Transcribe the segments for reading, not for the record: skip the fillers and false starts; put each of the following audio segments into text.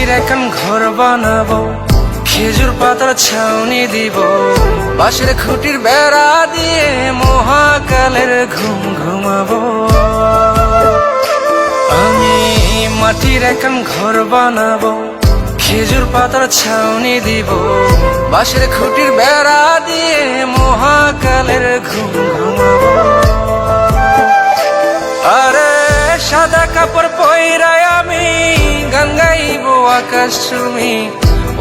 মাটির এখন ঘর বানাবো, খেজুর পাতার ছাউনি দিব, বাঁশের খুঁটির বেড়া দিয়ে মহাকালের ঘুম ঘুমাবো। আমি মাটির এখন ঘর বানাবো, খেজুর পাতার ছাউনি দিব, বাঁশের খুঁটির বেড়া দিয়ে মহাকালের ঘুম ঘুমাবো। আরে সাদা কাপড় পয়রায় আমি গান গাইব আকাশ চুমি,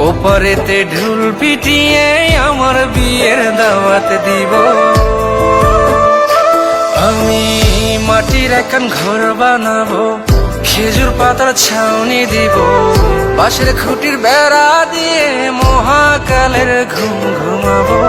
ওপারেতে ঢুল পিটিয়ে আমার বিয়ের দাওয়াত দিব। আমি মাটির এখন ঘর বানাবো, খেজুর পাতার ছাউনি দিব, বাঁশের খুঁটির বেড়া দিয়ে মহাকালের ঘুম ঘুমাবো।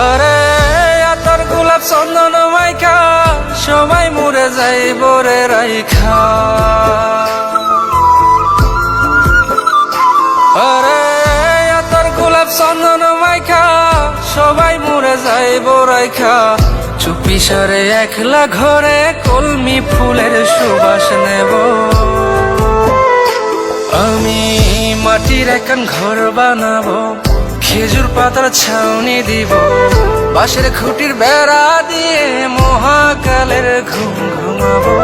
আরে আতর গোলাপ চন্দন মাইখা সবাই মরে যাইব রে রাইখা। আরে আতর গোলাপ চন্দন মাইখা সবাই মরে যাইব রাইখা, চুপি সারে একলা ঘরে কলমি ফুলের সুবাস নেব। আমি মাটির এখন ঘর বানাবো, খেজুর পাতার ছাউনি দিব, বাঁশের খুঁটির বেড়া দিয়ে মহাকালের ঘুম ঘুমাবো।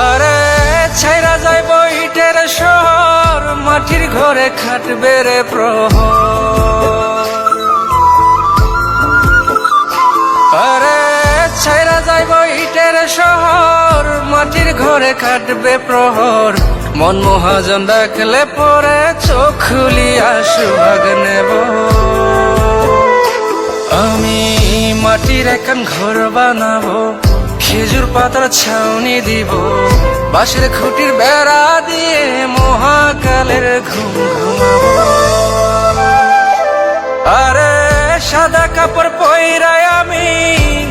আরে ছাইরা যাইব ইটের শহর, মাটির ঘরে খাটবে রে প্রহর। আরে ছাইরা যাইব ইটের শহর, মাটির ঘরে খাটবে প্রহর, মন মহাজন ডাকলে পরে চোখ খুলিয়া সুভাগ নেব। আমি মাটির এখন ঘর বানাবো, খেজুর পাতার ছাউনি দিব, বাঁশের খুঁটির বেড়া দিয়ে মহাকালের ঘুম ঘুমাবো। আরে সাদা কাপড় পয়রায় আমি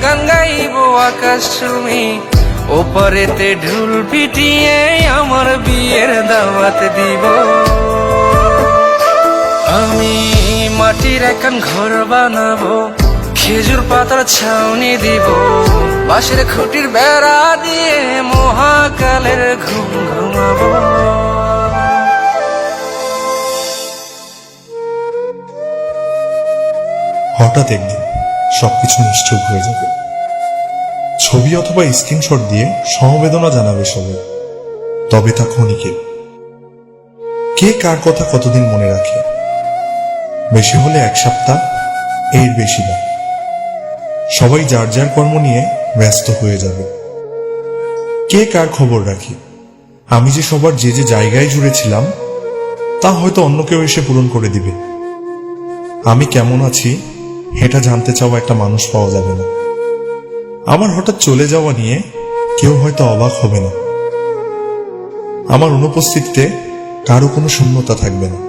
গান গাইব আকাশ চুমি, ওপারেতে ঢুল পিটিয়ে আমার বিয়ের দাওয়াত দিব। আমি মাটির এখন ঘর বানাবো, খেজুর পাতার ছাউনি দিব, বাঁশের খুঁটির বেড়া দিয়ে মহাকালের ঘুম ঘুমাবো। হঠাৎ একদিন সবকিছু নিশ্চুপ হয়ে যাবে। ছবি অথবা স্ক্রিনশট দিয়ে সমবেদনা জানাবে সবাই, তবে তা ক্ষণিকের। কে কার কথা কতদিন মনে রাখে? বেশি হলে এক সপ্তাহ, এর বেশি না। সবাই যার যার কর্ম নিয়ে ব্যস্ত হয়ে যাবে। কে কার খবর রাখি? আমি যে সবার যে যে জায়গায় জুড়েছিলাম তা হয়তো অন্য কেউ এসে পূরণ করে দিবে। আমি কেমন আছি এটা জানতে চাওয়া একটা মানুষ পাওয়া যাবে না। আমার হঠাৎ চলে যাওয়া নিয়ে কেউ হয়তো অবাক হবে না। আমার অনুপস্থিতিতে কারো কোনো শূন্যতা থাকবে না।